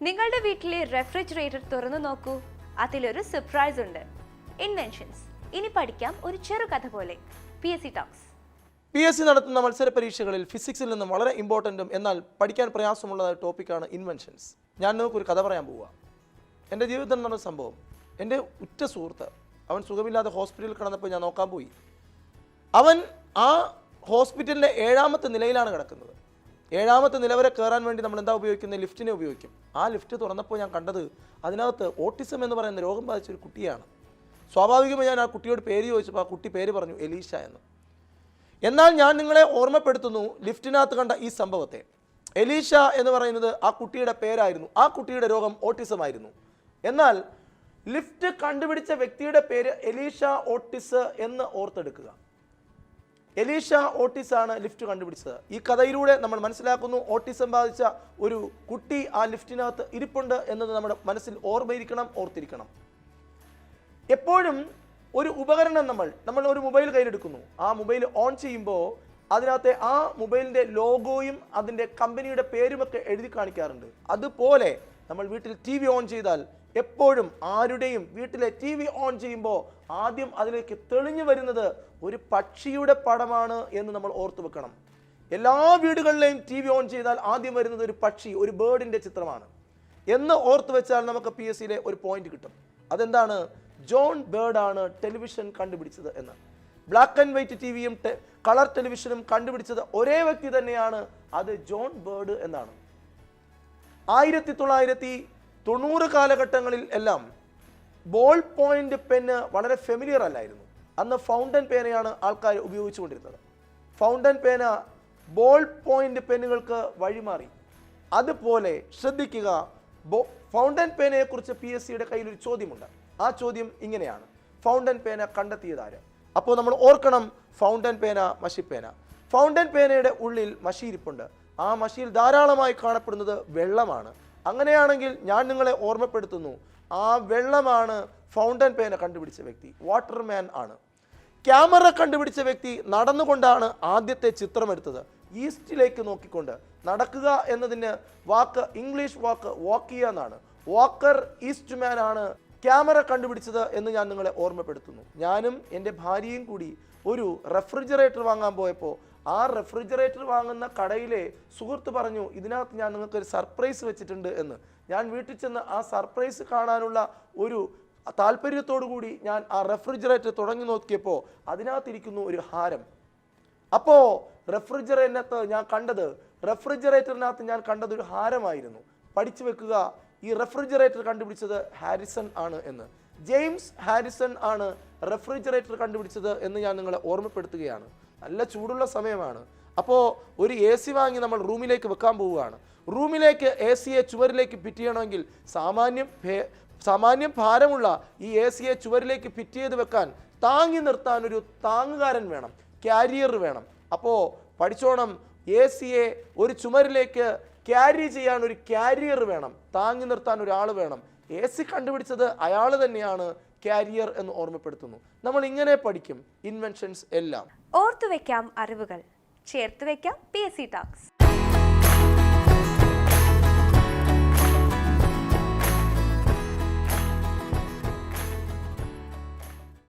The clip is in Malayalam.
നിങ്ങളുടെ വീട്ടിലെ റെഫ്രിജറേറ്റർ തുറന്നു നോക്കൂ. അതിലൊരു സർപ്രൈസ് ഉണ്ട്. ഇൻവെൻഷൻസ്. ഇനി പഠിക്കാം ഒരു ചെറുകഥ പോലെ. PSCtalks. PSC നടത്തുന്ന മത്സര പരീക്ഷകളിൽ ഫിസിക്സിൽ നിന്നും വളരെ ഇമ്പോർട്ടൻറ്റും എന്നാൽ പഠിക്കാൻ പ്രയാസമുള്ള ടോപ്പിക്കാണ് ഇൻവെൻഷൻസ്. ഞാൻ നിങ്ങൾക്കൊരു കഥ പറയാൻ പോവുക. എൻ്റെ ജീവിതത്തിൽ നടന്ന സംഭവം. എൻ്റെ ഉറ്റ സുഹൃത്ത്, അവൻ സുഖമില്ലാതെ ഹോസ്പിറ്റലിൽ കിടന്നപ്പോൾ ഞാൻ നോക്കാൻ പോയി. അവൻ ആ ഹോസ്പിറ്റലിൻ്റെ 7ാമത്തെ നിലയിലാണ് കിടക്കുന്നത്. 7ാമത്തെ നില വരെ കയറാൻ വേണ്ടി നമ്മൾ എന്താ ഉപയോഗിക്കുന്നത്? ലിഫ്റ്റിനെ ഉപയോഗിക്കും. ആ ലിഫ്റ്റ് തുറന്നപ്പോൾ ഞാൻ കണ്ടത് അതിനകത്ത് ഓട്ടിസം എന്ന് പറയുന്ന രോഗം ബാധിച്ചൊരു കുട്ടിയാണ്. സ്വാഭാവികമായി ഞാൻ ആ കുട്ടിയോട് പേര് ചോദിച്ചപ്പോൾ ആ കുട്ടി പേര് പറഞ്ഞു എലീഷ എന്ന്. എന്നാൽ ഞാൻ നിങ്ങളെ ഓർമ്മപ്പെടുത്തുന്നു ലിഫ്റ്റിനകത്ത് കണ്ട ഈ സംഭവത്തെ. എലീഷ എന്ന് പറയുന്നത് ആ കുട്ടിയുടെ പേരായിരുന്നു. ആ കുട്ടിയുടെ രോഗം ഓട്ടിസം ആയിരുന്നു. എന്നാൽ ലിഫ്റ്റ് കണ്ടുപിടിച്ച വ്യക്തിയുടെ പേര് എലീഷ ഓട്ടിസ് എന്ന് ഓർത്തെടുക്കുക. എലീഷ ഓട്ടിസ് ആണ് ലിഫ്റ്റ് കണ്ടുപിടിച്ചത്. ഈ കഥയിലൂടെ നമ്മൾ മനസ്സിലാക്കുന്നു ഓട്ടിസം ബാധിച്ച ഒരു കുട്ടി ആ ലിഫ്റ്റിനകത്ത് ഇരിപ്പുണ്ട് എന്നത് നമ്മുടെ മനസ്സിൽ ഓർമ്മയിരിക്കണം, ഓർത്തിരിക്കണം. എപ്പോഴും ഒരു ഉപകരണം നമ്മൾ ഒരു മൊബൈൽ കയ്യിലെടുക്കുന്നു. ആ മൊബൈൽ ഓൺ ചെയ്യുമ്പോൾ അതിനകത്തെ ആ മൊബൈലിൻ്റെ ലോഗോയും അതിൻ്റെ കമ്പനിയുടെ പേരുമൊക്കെ എഴുതി കാണിക്കാറുണ്ട്. അതുപോലെ നമ്മൾ വീട്ടിൽ TV ഓൺ ചെയ്താൽ എപ്പോഴും ആരുടെയും വീട്ടിലെ TV ഓൺ ചെയ്യുമ്പോൾ ആദ്യം അതിലേക്ക് തെളിഞ്ഞു വരുന്നത് ഒരു പക്ഷിയുടെ പടമാണ് എന്ന് നമ്മൾ ഓർത്തു വെക്കണം. എല്ലാ വീടുകളിലെയും TV ഓൺ ചെയ്താൽ ആദ്യം വരുന്നത് ഒരു പക്ഷി, ഒരു ബേർഡിൻ്റെ ചിത്രമാണ് എന്ന് ഓർത്തു വെച്ചാൽ നമുക്ക് PSCയിലെ ഒരു പോയിന്റ് കിട്ടും. അതെന്താണ്? ജോൺ ബേർഡാണ് ടെലിവിഷൻ കണ്ടുപിടിച്ചത് എന്ന്. ബ്ലാക്ക് ആൻഡ് വൈറ്റ് TVയും കളർ ടെലിവിഷനും കണ്ടുപിടിച്ചത് ഒരേ വ്യക്തി തന്നെയാണ്. അത് ജോൺ ബേർഡ് എന്നാണ്. 1990 കാലഘട്ടങ്ങളിൽ എല്ലാം ബോൾ പോയിന്റ് പെന്ന് വളരെ ഫെമിലിയർ അല്ലായിരുന്നു. അന്ന് ഫൗണ്ടൻ പേനയാണ് ആൾക്കാർ ഉപയോഗിച്ചുകൊണ്ടിരുന്നത്. ഫൗണ്ടൻ പേന ബോൾ പോയിന്റ് പെന്നുകൾക്ക് വഴിമാറി. അതുപോലെ ശ്രദ്ധിക്കുക, ഫൗണ്ടൻ പേനയെക്കുറിച്ച് PSCയുടെ കയ്യിൽ ഒരു ചോദ്യമുണ്ട്. ആ ചോദ്യം ഇങ്ങനെയാണ്: ഫൗണ്ടൻ പേന കണ്ടെത്തിയതാര്? അപ്പോൾ നമ്മൾ ഓർക്കണം, ഫൗണ്ടൻ പേന മഷിപ്പേന. ഫൗണ്ടൻ പേനയുടെ ഉള്ളിൽ മഷിയിരിപ്പുണ്ട്. ആ മഷിയിൽ ധാരാളമായി കാണപ്പെടുന്നത് വെള്ളമാണ്. അങ്ങനെയാണെങ്കിൽ ഞാൻ നിങ്ങളെ ഓർമ്മപ്പെടുത്തുന്നു, ആ വെള്ളമാണ് ഫൗണ്ടൻ പേന കണ്ടുപിടിച്ച വ്യക്തി. വാട്ടർമാൻ ആണ്. ക്യാമറ കണ്ടുപിടിച്ച വ്യക്തി നടന്നുകൊണ്ടാണ് ആദ്യത്തെ ചിത്രം എടുത്തത്. ഈസ്റ്റിലേക്ക് നോക്കിക്കൊണ്ട്. നടക്കുക എന്നതിന് ഇംഗ്ലീഷ് വാക്ക് വാക്ക് ചെയ്യുക എന്നാണ്. വാക്കർ ഈസ്റ്റ് മാൻ ആണ് ക്യാമറ കണ്ടുപിടിച്ചത് എന്ന് ഞാൻ നിങ്ങളെ ഓർമ്മപ്പെടുത്തുന്നു. ഞാനും എൻ്റെ ഭാര്യയും കൂടി ഒരു റെഫ്രിജറേറ്റർ വാങ്ങാൻ പോയപ്പോൾ ആ റെഫ്രിജറേറ്റർ വാങ്ങുന്ന കടയിലെ സുഹൃത്ത് പറഞ്ഞു, ഇതിനകത്ത് ഞാൻ നിങ്ങൾക്കൊരു സർപ്രൈസ് വെച്ചിട്ടുണ്ട് എന്ന്. ഞാൻ വീട്ടിൽ ചെന്ന് ആ സർപ്രൈസ് കാണാനുള്ള ഒരു താല്പര്യത്തോടു കൂടി ഞാൻ ആ റെഫ്രിജറേറ്റർ തുടങ്ങി നോക്കിയപ്പോൾ അതിനകത്തിരിക്കുന്നു ഒരു ഹാരം. അപ്പോൾ റെഫ്രിജറേറ്ററിനകത്ത് ഞാൻ കണ്ടത് ഒരു ഹാരമായിരുന്നു. പഠിച്ചു വെക്കുക, ഈ റെഫ്രിജറേറ്റർ കണ്ടുപിടിച്ചത് ഹാരിസൺ ആണ് എന്ന്. ജെയിംസ് ഹാരിസൺ ആണ് റെഫ്രിജറേറ്റർ കണ്ടുപിടിച്ചത് എന്ന് ഞാൻ നിങ്ങളെ ഓർമ്മപ്പെടുത്തുകയാണ്. നല്ല ചൂടുള്ള സമയമാണ്. അപ്പോൾ ഒരു AC വാങ്ങി നമ്മൾ റൂമിലേക്ക് വെക്കാൻ പോവുകയാണ്. റൂമിലേക്ക് ACയെ ചുവരിലേക്ക് ഫിറ്റ് ചെയ്യണമെങ്കിൽ സാമാന്യം ഭാരമുള്ള ഈ ACയെ ചുവരിലേക്ക് ഫിറ്റ് ചെയ്ത് വെക്കാൻ താങ്ങി നിർത്താൻ ഒരു താങ്ങുകാരൻ വേണം, ക്യാരിയർ വേണം. അപ്പോൾ പഠിച്ചോണം, ACയെ ഒരു ചുമരിലേക്ക് ക്യാരി ചെയ്യാൻ ഒരു ക്യാരിയർ വേണം, താങ്ങി നിർത്താൻ ഒരാൾ വേണം. AC കണ്ടുപിടിച്ചത് അയാൾ തന്നെയാണ്, ക്യാരിയർ എന്ന് ഓർമ്മപ്പെടുത്തുന്നു. നമ്മൾ ഇങ്ങനെ പഠിക്കും ഇൻവെൻഷൻസ് എല്ലാം. ഓർത്തു വെക്കാം അറിവുകൾ, ചേർത്ത് വെക്കാം PSCtalks.